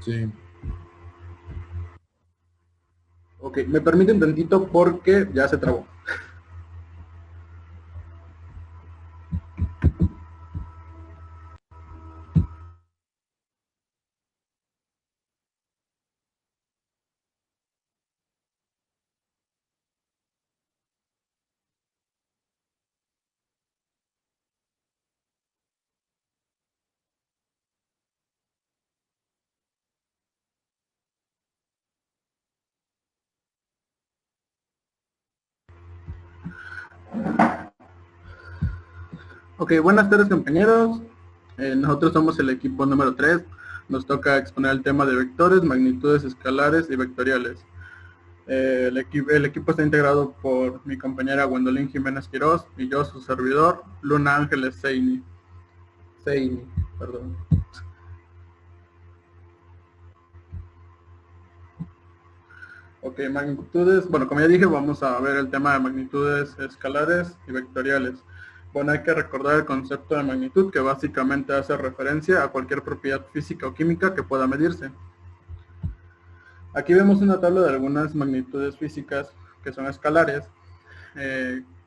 Sí. Ok, me permite un tantito porque ya se trabó. Ok, buenas tardes compañeros. Nosotros somos el equipo número 3. Nos toca exponer el tema de vectores, magnitudes escalares y vectoriales. El equipo está integrado por mi compañera Gwendolyn Jiménez Quiroz y yo, su servidor, Luna Ángeles Seini, perdón. Ok, magnitudes. Bueno, como ya dije, vamos a ver el tema de magnitudes escalares y vectoriales. Bueno, hay que recordar el concepto de magnitud, que básicamente hace referencia a cualquier propiedad física o química que pueda medirse. Aquí vemos una tabla de algunas magnitudes físicas que son escalares,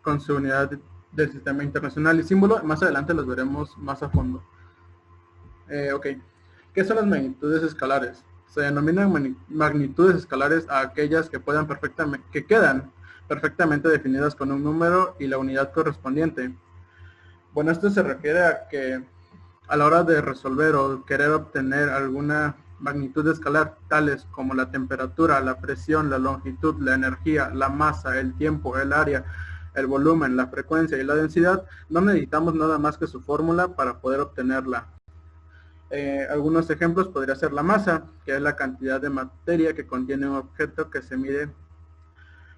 con su unidad del sistema internacional y símbolo. Más adelante los veremos más a fondo. Ok, ¿qué son las magnitudes escalares? Se denominan magnitudes escalares a aquellas que quedan perfectamente definidas con un número y la unidad correspondiente. Bueno, esto se refiere a que a la hora de resolver o querer obtener alguna magnitud escalar, tales como la temperatura, la presión, la longitud, la energía, la masa, el tiempo, el área, el volumen, la frecuencia y la densidad, no necesitamos nada más que su fórmula para poder obtenerla. Algunos ejemplos podría ser la masa, que es la cantidad de materia que contiene un objeto que se mide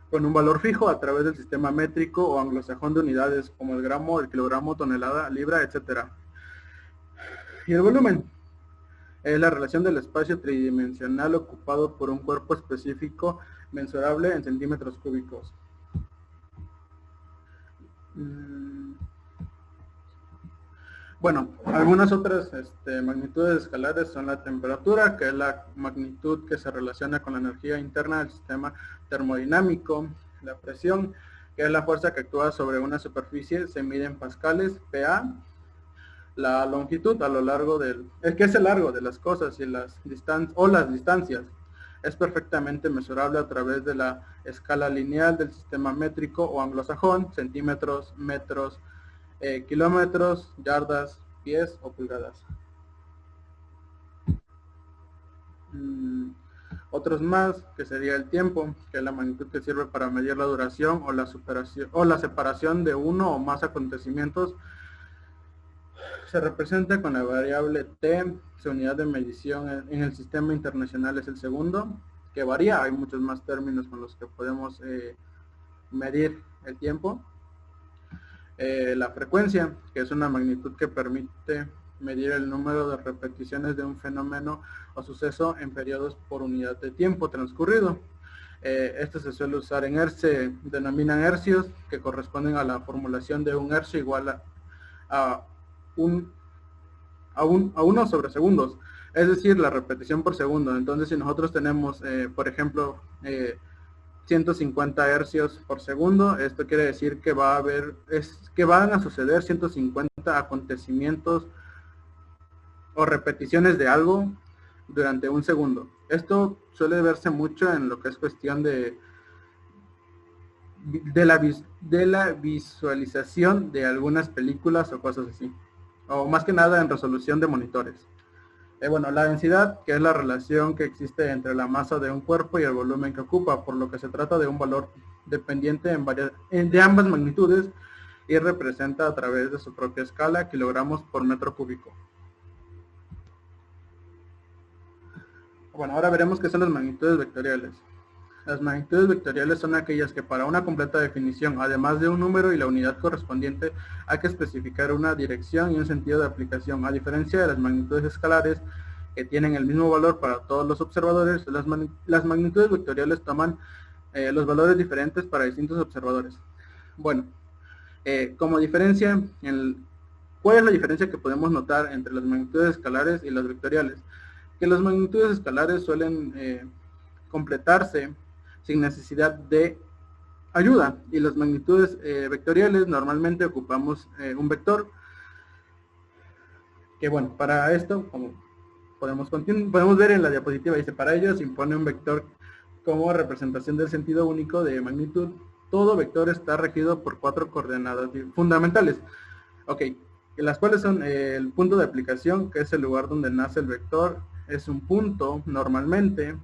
con un valor fijo a través del sistema métrico o anglosajón de unidades como el gramo, el kilogramo, tonelada, libra, etc. Y el volumen es la relación del espacio tridimensional ocupado por un cuerpo específico mensurable en centímetros cúbicos. Bueno, algunas otras magnitudes escalares son la temperatura, que es la magnitud que se relaciona con la energía interna del sistema termodinámico. La presión, que es la fuerza que actúa sobre una superficie, se mide en pascales, PA. La longitud a lo largo que es el largo de las cosas y las distancias. Es perfectamente mesurable a través de la escala lineal del sistema métrico o anglosajón, centímetros, metros, kilómetros, yardas, pies o pulgadas. Otros más, que sería el tiempo, que es la magnitud que sirve para medir la duración o la separación de uno o más acontecimientos. Se representa con la variable t. Su unidad de medición en el sistema internacional es el segundo, que varía. Hay muchos más términos con los que podemos medir el tiempo. La frecuencia, que es una magnitud que permite medir el número de repeticiones de un fenómeno o suceso en periodos por unidad de tiempo transcurrido. Esto se suele usar se denominan hercios, que corresponden a la formulación de un hercio igual a 1 sobre segundos, es decir, la repetición por segundo. Entonces, si nosotros tenemos, por ejemplo, 150 hercios por segundo, esto quiere decir que que van a suceder 150 acontecimientos o repeticiones de algo durante un segundo. Esto suele verse mucho en lo que es cuestión de la visualización de algunas películas o cosas así, o más que nada en resolución de monitores. Bueno, la densidad, que es la relación que existe entre la masa de un cuerpo y el volumen que ocupa, por lo que se trata de un valor dependiente de ambas magnitudes y representa a través de su propia escala kilogramos por metro cúbico. Bueno, ahora veremos qué son las magnitudes vectoriales. Las magnitudes vectoriales son aquellas que para una completa definición, además de un número y la unidad correspondiente, hay que especificar una dirección y un sentido de aplicación. A diferencia de las magnitudes escalares, que tienen el mismo valor para todos los observadores, las magnitudes vectoriales toman los valores diferentes para distintos observadores. Bueno, como diferencia, ¿cuál es la diferencia que podemos notar entre las magnitudes escalares y las vectoriales? que las magnitudes escalares suelen completarse sin necesidad de ayuda, y las magnitudes vectoriales normalmente ocupamos un vector, que bueno, para esto, como podemos ver en la diapositiva, dice, para ello se impone un vector como representación del sentido único de magnitud. Todo vector está regido por 4 coordenadas fundamentales, ok, las cuales son el punto de aplicación, que es el lugar donde nace el vector, es un punto normalmente.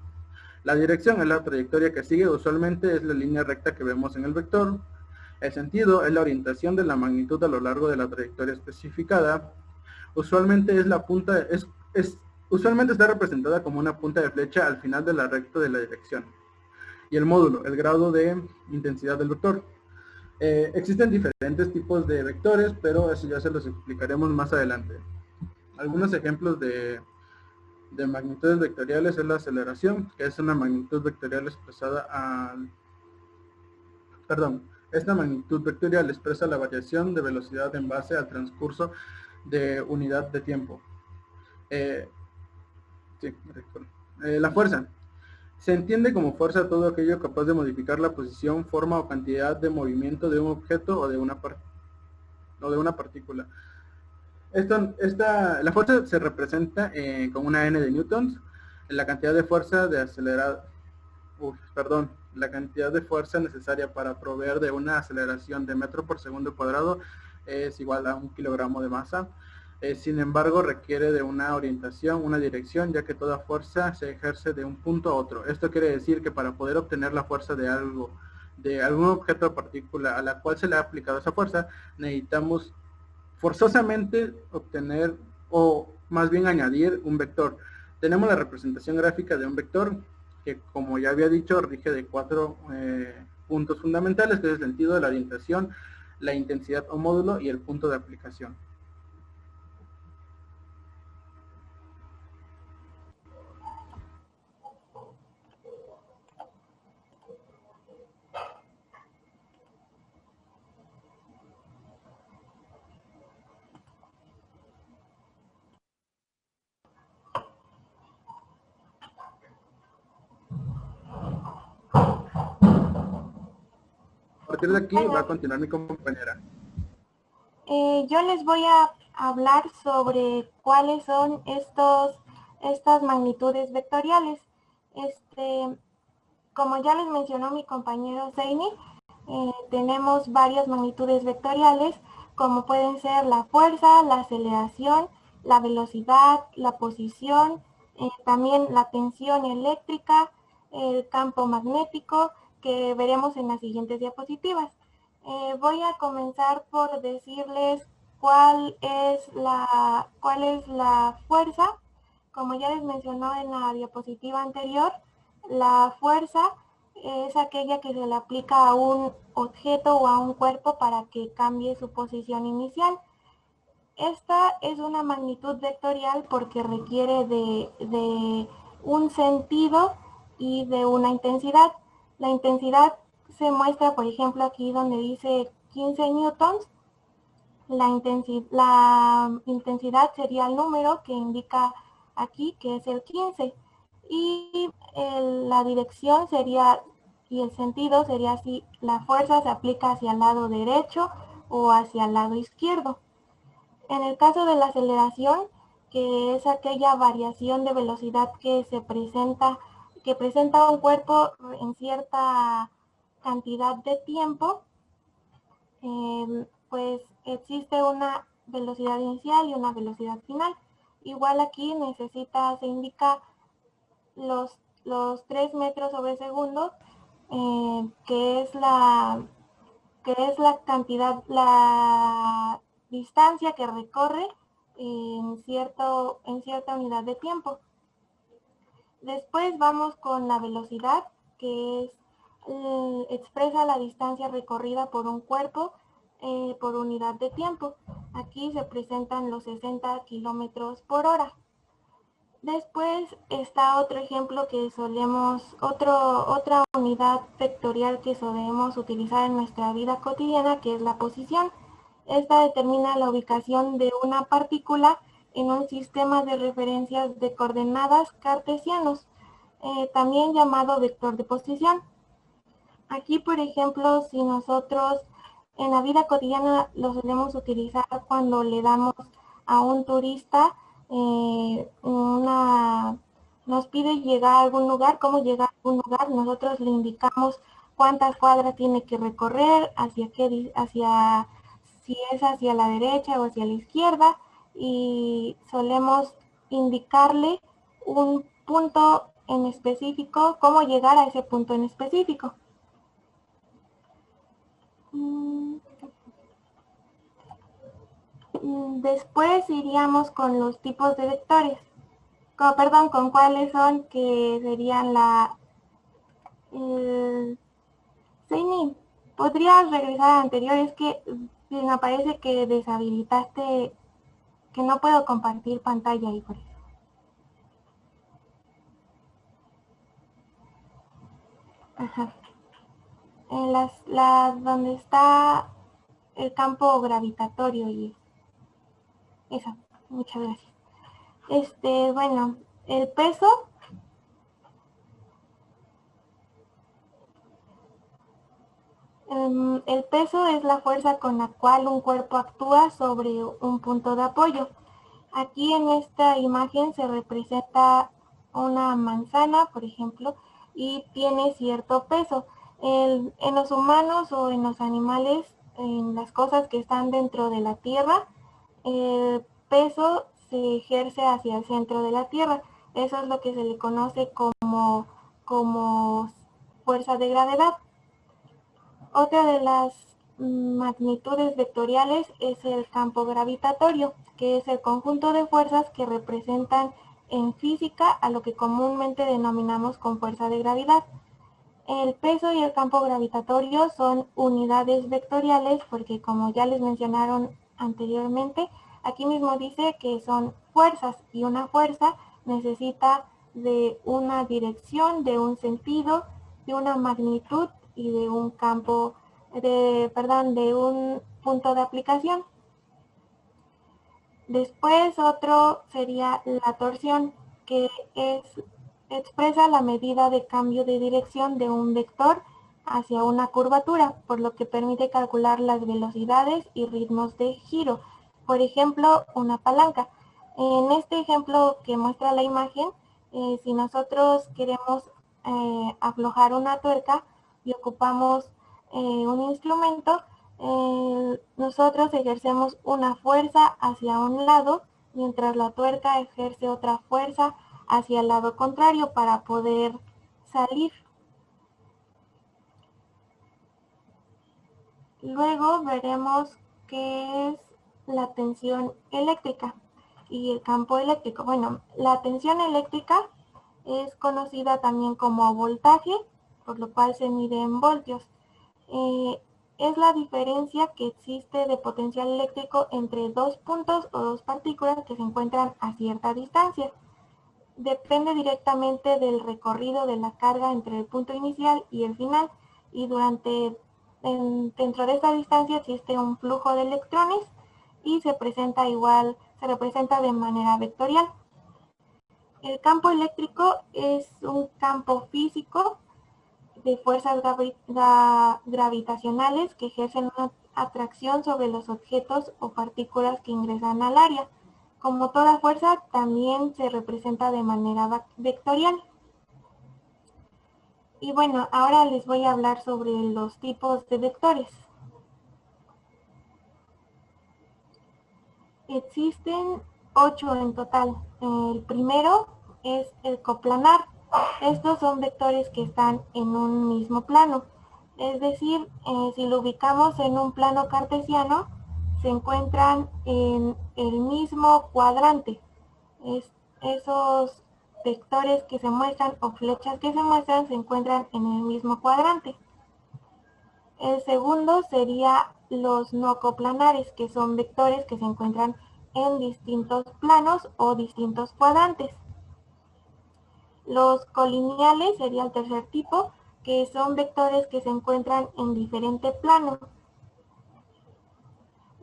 La dirección es la trayectoria que sigue, usualmente es la línea recta que vemos en el vector. El sentido es la orientación de la magnitud a lo largo de la trayectoria especificada. Usualmente es la punta, usualmente está representada como una punta de flecha al final de la recta de la dirección. Y el módulo, el grado de intensidad del vector. Existen diferentes tipos de vectores, pero eso ya se los explicaremos más adelante. Algunos ejemplos de magnitudes vectoriales es la aceleración, que es una magnitud vectorial expresada esta magnitud vectorial expresa la variación de velocidad en base al transcurso de unidad de tiempo. La fuerza. Se entiende como fuerza todo aquello capaz de modificar la posición, forma o cantidad de movimiento de un objeto o de una partícula. La fuerza se representa con una n de newtons. La cantidad de fuerza la cantidad de fuerza necesaria para proveer de una aceleración de metro por segundo cuadrado es igual a 1 kilogramo de masa. Sin embargo, requiere de una orientación, una dirección, ya que toda fuerza se ejerce de un punto a otro. Esto quiere decir que para poder obtener la fuerza de algún objeto o partícula a la cual se le ha aplicado esa fuerza, necesitamos forzosamente obtener, o más bien añadir, un vector. Tenemos la representación gráfica de un vector que, como ya había dicho, rige de 4 puntos fundamentales, que es el sentido, la orientación, la intensidad o módulo y el punto de aplicación. A partir de aquí va a continuar mi compañera. Yo les voy a hablar sobre cuáles son estas magnitudes vectoriales. Como ya les mencionó mi compañero Zeini, tenemos varias magnitudes vectoriales, como pueden ser la fuerza, la aceleración, la velocidad, la posición, también la tensión eléctrica, el campo magnético, que veremos en las siguientes diapositivas. Voy a comenzar por decirles cuál es la fuerza. Como ya les mencionó en la diapositiva anterior, la fuerza es aquella que se le aplica a un objeto o a un cuerpo para que cambie su posición inicial. Esta es una magnitud vectorial porque requiere de un sentido y de una intensidad. La intensidad se muestra, por ejemplo, aquí donde dice 15 newtons. La intensidad sería el número que indica aquí, que es el 15. Y la dirección sería, y el sentido sería si la fuerza se aplica hacia el lado derecho o hacia el lado izquierdo. En el caso de la aceleración, que es aquella variación de velocidad que presenta un cuerpo en cierta cantidad de tiempo, pues existe una velocidad inicial y una velocidad final. Igual aquí se indica los 3 metros sobre segundo, que es la cantidad, la distancia que recorre en cierta unidad de tiempo. Después vamos con la velocidad, que expresa la distancia recorrida por un cuerpo por unidad de tiempo. Aquí se presentan los 60 kilómetros por hora. Después está otro ejemplo que otra unidad vectorial que solemos utilizar en nuestra vida cotidiana, que es la posición. Esta determina la ubicación de una partícula en un sistema de referencias de coordenadas cartesianos, también llamado vector de posición. Aquí, por ejemplo, si nosotros en la vida cotidiana lo solemos utilizar cuando le damos a un turista nos pide llegar a algún lugar, cómo llegar a algún lugar, nosotros le indicamos cuántas cuadras tiene que recorrer, si es hacia la derecha o hacia la izquierda, y solemos indicarle un punto en específico, cómo llegar a ese punto en específico. Después iríamos con los tipos de vectores. Con cuáles son, que serían Seini, ¿podrías regresar al anterior? Es que me parece que deshabilitaste, que no puedo compartir pantalla ahí por eso. Ajá. En donde está el campo gravitatorio y esa. Muchas gracias. Bueno, el peso. El peso es la fuerza con la cual un cuerpo actúa sobre un punto de apoyo. Aquí en esta imagen se representa una manzana, por ejemplo, y tiene cierto peso. En los humanos o en los animales, en las cosas que están dentro de la Tierra, el peso se ejerce hacia el centro de la Tierra. Eso es lo que se le conoce como fuerza de gravedad. Otra de las magnitudes vectoriales es el campo gravitatorio, que es el conjunto de fuerzas que representan en física a lo que comúnmente denominamos con fuerza de gravedad. El peso y el campo gravitatorio son unidades vectoriales porque, como ya les mencionaron anteriormente, aquí mismo dice que son fuerzas, y una fuerza necesita de una dirección, de un sentido, de una magnitud y de un campo, de un punto de aplicación. Después otro sería la torsión, que expresa la medida de cambio de dirección de un vector hacia una curvatura, por lo que permite calcular las velocidades y ritmos de giro. Por ejemplo, una palanca. En este ejemplo que muestra la imagen, si nosotros queremos aflojar una tuerca y ocupamos un instrumento, nosotros ejercemos una fuerza hacia un lado, mientras la tuerca ejerce otra fuerza hacia el lado contrario para poder salir. Luego veremos qué es la tensión eléctrica y el campo eléctrico. Bueno, la tensión eléctrica es conocida también como voltaje, por lo cual se mide en voltios. Es la diferencia que existe de potencial eléctrico entre dos puntos o dos partículas que se encuentran a cierta distancia. Depende directamente del recorrido de la carga entre el punto inicial y el final, y dentro de esta distancia existe un flujo de electrones y se representa de manera vectorial. El campo eléctrico es un campo físico de fuerzas gravitacionales que ejercen una atracción sobre los objetos o partículas que ingresan al área. Como toda fuerza, también se representa de manera vectorial. Y bueno, ahora les voy a hablar sobre los tipos de vectores. Existen 8 en total. El primero es el coplanar. Estos son vectores que están en un mismo plano. Es decir, si lo ubicamos en un plano cartesiano, se encuentran en el mismo cuadrante. Esos vectores que se muestran o flechas que se muestran se encuentran en el mismo cuadrante. El segundo sería los no coplanares, que son vectores que se encuentran en distintos planos o distintos cuadrantes. Los colineales sería el tercer tipo, que son vectores que se encuentran en diferente plano.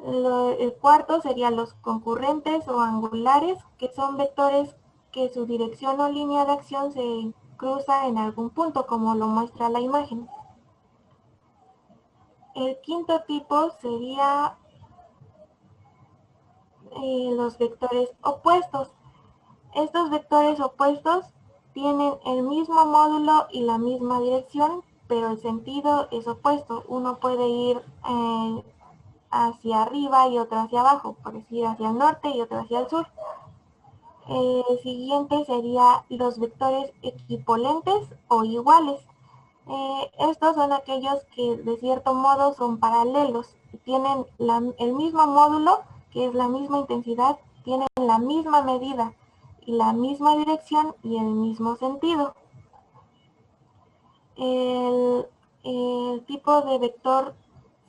El cuarto serían los concurrentes o angulares, que son vectores que su dirección o línea de acción se cruza en algún punto, como lo muestra la imagen. El quinto tipo sería los vectores opuestos. Estos vectores opuestos tienen el mismo módulo y la misma dirección, pero el sentido es opuesto. Uno puede ir hacia arriba y otro hacia abajo, por decir hacia el norte y otro hacia el sur. El siguiente sería los vectores equipolentes o iguales. Estos son aquellos que de cierto modo son paralelos, tienen el mismo módulo, que es la misma intensidad, tienen la misma medida y la misma dirección y el mismo sentido. El tipo de vector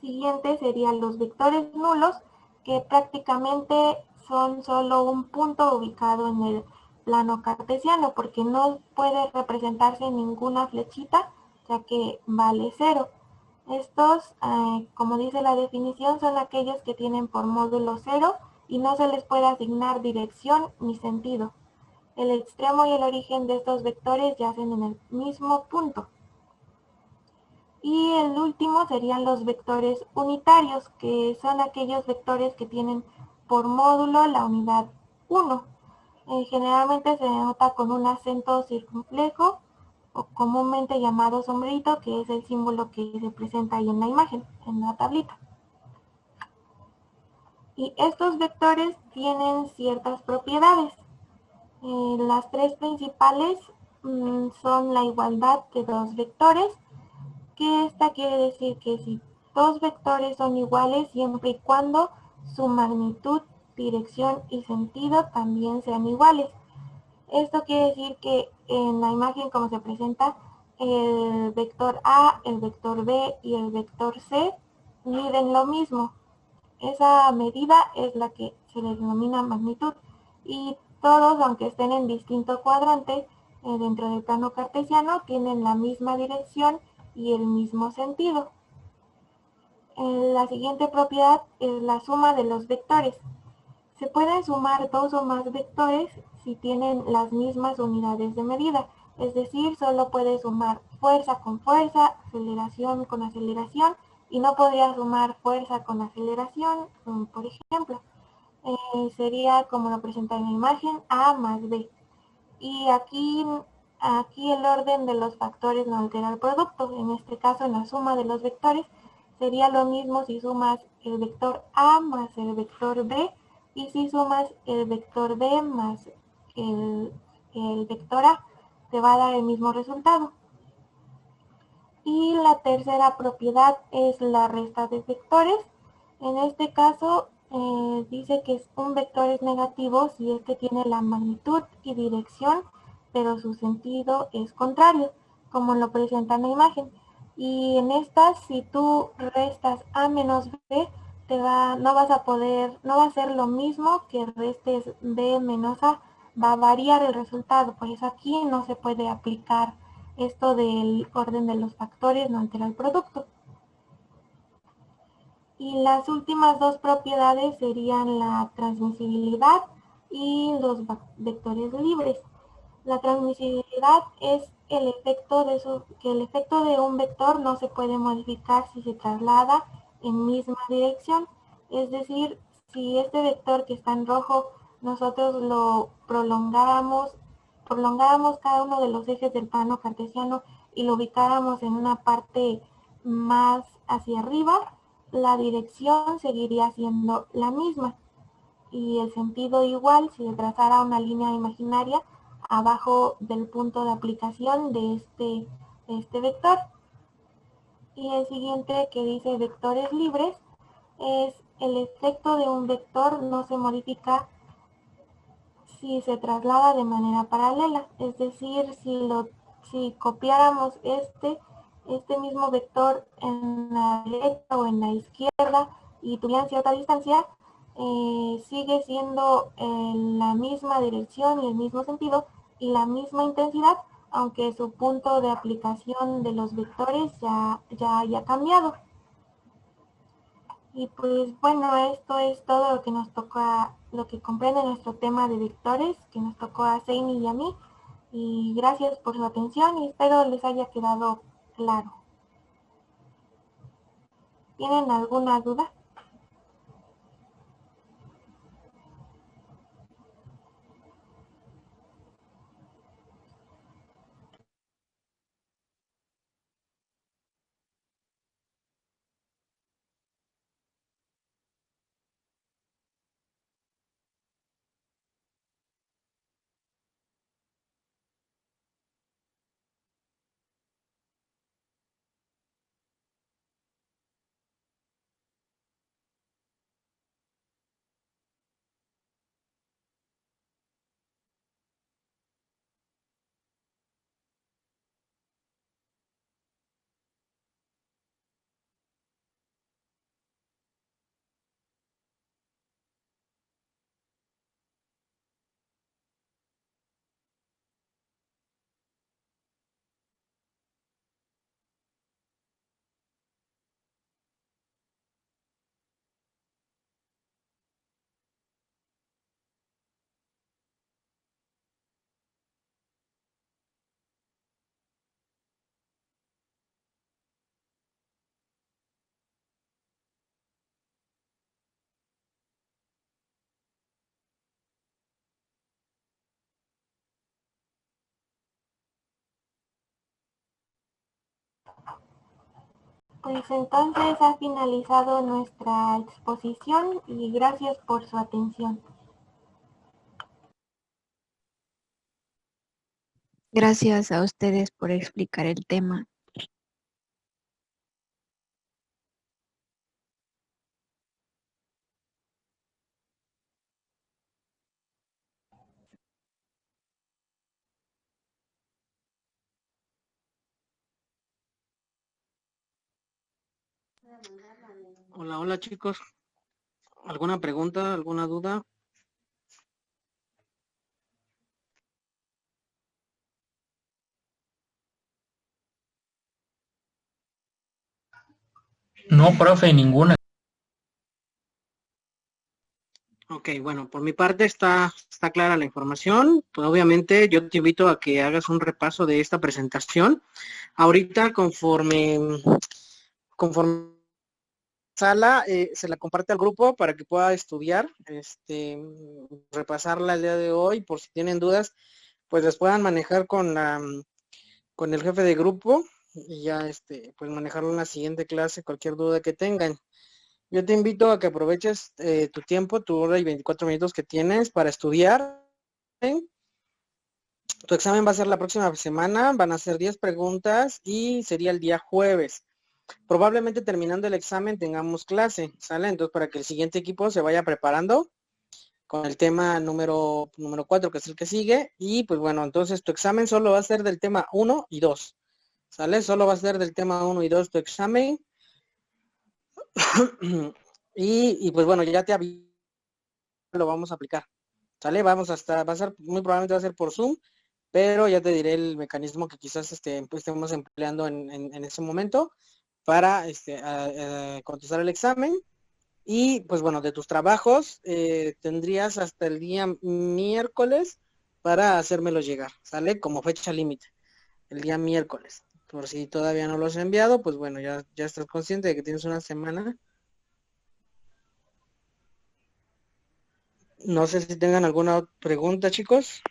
siguiente serían los vectores nulos, que prácticamente son solo un punto ubicado en el plano cartesiano, porque no puede representarse ninguna flechita, ya que vale 0. Estos, como dice la definición, son aquellos que tienen por módulo 0 y no se les puede asignar dirección ni sentido. El extremo y el origen de estos vectores yacen en el mismo punto. Y el último serían los vectores unitarios, que son aquellos vectores que tienen por módulo la unidad 1. Generalmente se denota con un acento circunflejo, o comúnmente llamado sombrerito, que es el símbolo que se presenta ahí en la imagen, en la tablita. Y estos vectores tienen ciertas propiedades. Las tres principales son la igualdad de dos vectores, que esta quiere decir que si dos vectores son iguales siempre y cuando su magnitud, dirección y sentido también sean iguales. Esto quiere decir que en la imagen como se presenta, el vector A, el vector B y el vector C miden lo mismo. Esa medida es la que se le denomina magnitud. Y todos, aunque estén en distinto cuadrante, dentro del plano cartesiano, tienen la misma dirección y el mismo sentido. La siguiente propiedad es la suma de los vectores. Se pueden sumar dos o más vectores si tienen las mismas unidades de medida, es decir, solo puede sumar fuerza con fuerza, aceleración con aceleración, y no podría sumar fuerza con aceleración, por ejemplo. Sería como lo presenta en la imagen, A más B. Y aquí el orden de los factores no altera el producto. En este caso, en la suma de los vectores, sería lo mismo si sumas el vector A más el vector B, y si sumas el vector B más el vector A, te va a dar el mismo resultado. Y la tercera propiedad es la resta de vectores. En este caso, dice que un vector es negativo si este tiene la magnitud y dirección, pero su sentido es contrario, como lo presenta en la imagen. Y en esta, si tú restas A menos B, no va a ser lo mismo que restes B menos A, va a variar el resultado. Por eso aquí no se puede aplicar esto del orden de los factores, no altera el producto. Y las últimas dos propiedades serían la transmisibilidad y los vectores libres. La transmisibilidad es que el efecto de un vector no se puede modificar si se traslada en misma dirección. Es decir, si este vector que está en rojo nosotros lo prolongáramos cada uno de los ejes del plano cartesiano y lo ubicáramos en una parte más hacia arriba, la dirección seguiría siendo la misma y el sentido igual si se trazara una línea imaginaria abajo del punto de aplicación de este vector. Y el siguiente, que dice vectores libres, es el efecto de un vector no se modifica si se traslada de manera paralela, es decir, si copiáramos este mismo vector en la derecha o en la izquierda y tuvieran cierta distancia, sigue siendo la misma dirección y el mismo sentido y la misma intensidad, aunque su punto de aplicación de los vectores ya haya cambiado. Y pues bueno, esto es todo lo que nos toca, lo que comprende nuestro tema de vectores, que nos tocó a Seini y a mí. Y gracias por su atención y espero les haya quedado claro. ¿Tienen alguna duda? Pues entonces ha finalizado nuestra exposición y gracias por su atención. Gracias a ustedes por explicar el tema. Hola, hola chicos. ¿Alguna pregunta, alguna duda? No, profe, ninguna. Ok, bueno, por mi parte está clara la información. Pues obviamente yo te invito a que hagas un repaso de esta presentación. Ahorita conforme sala, se la comparte al grupo para que pueda estudiar, repasarla el día de hoy, por si tienen dudas, pues las puedan manejar con el jefe de grupo y ya pues manejarlo en la siguiente clase, cualquier duda que tengan. Yo te invito a que aproveches tu tiempo, tu hora y 24 minutos que tienes para estudiar. ¿Sí? Tu examen va a ser la próxima semana, van a ser 10 preguntas y sería el día jueves. Probablemente terminando el examen tengamos clase, ¿sale? Entonces para que el siguiente equipo se vaya preparando con el tema número 4, que es el que sigue. Y pues bueno, entonces tu examen solo va a ser del tema 1 y 2, ¿sale? Solo va a ser del tema 1 y 2 tu examen. y pues bueno, ya te aviso, lo vamos a aplicar, ¿sale? Va a ser, muy probablemente va a ser por Zoom, pero ya te diré el mecanismo que quizás pues, estemos empleando en ese momento para contestar el examen. Y pues bueno, de tus trabajos tendrías hasta el día miércoles para hacérmelos llegar, ¿sale? Como fecha límite, el día miércoles. Por si todavía no los he enviado, pues bueno, ya estás consciente de que tienes una semana. No sé si tengan alguna pregunta, chicos.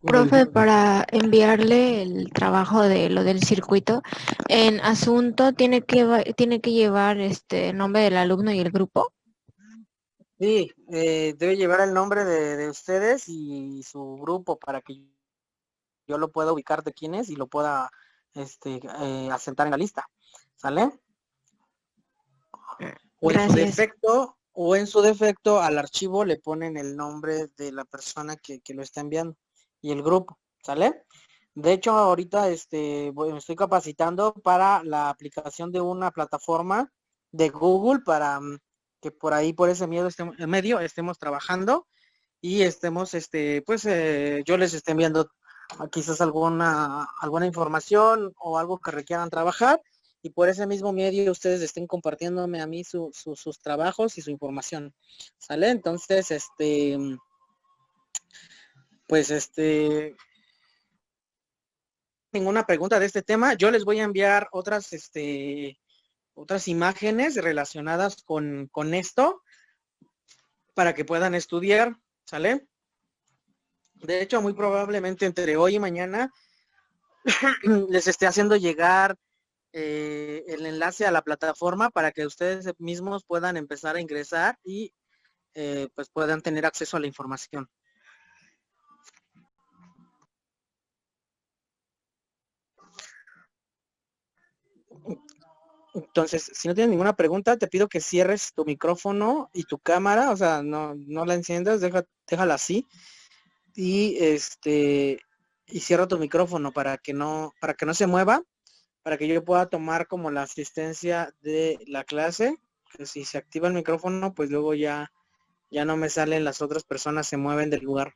Profe, para enviarle el trabajo de lo del circuito, en asunto tiene que llevar nombre del alumno y el grupo. Sí, debe llevar el nombre de ustedes y su grupo para que yo lo pueda ubicar de quién es y lo pueda asentar en la lista, ¿sale? O en su Gracias. defecto al archivo le ponen el nombre de la persona que lo está enviando y el grupo, ¿sale? De hecho, ahorita me estoy capacitando para la aplicación de una plataforma de Google para que por ahí, por ese medio, estemos trabajando y estemos, yo les esté enviando quizás alguna información o algo que requieran trabajar y por ese mismo medio ustedes estén compartiéndome a mí sus trabajos y su información, ¿sale? Entonces, ninguna pregunta de este tema. Yo les voy a enviar otras imágenes relacionadas con esto para que puedan estudiar, ¿sale? De hecho, muy probablemente entre hoy y mañana les esté haciendo llegar el enlace a la plataforma para que ustedes mismos puedan empezar a ingresar y pues puedan tener acceso a la información. Entonces, si no tienes ninguna pregunta, te pido que cierres tu micrófono y tu cámara, o sea, no la enciendas, déjala así. Y y cierra tu micrófono para que no se mueva, para que yo pueda tomar como la asistencia de la clase. Que si se activa el micrófono, pues luego ya no me salen, las otras personas se mueven del lugar.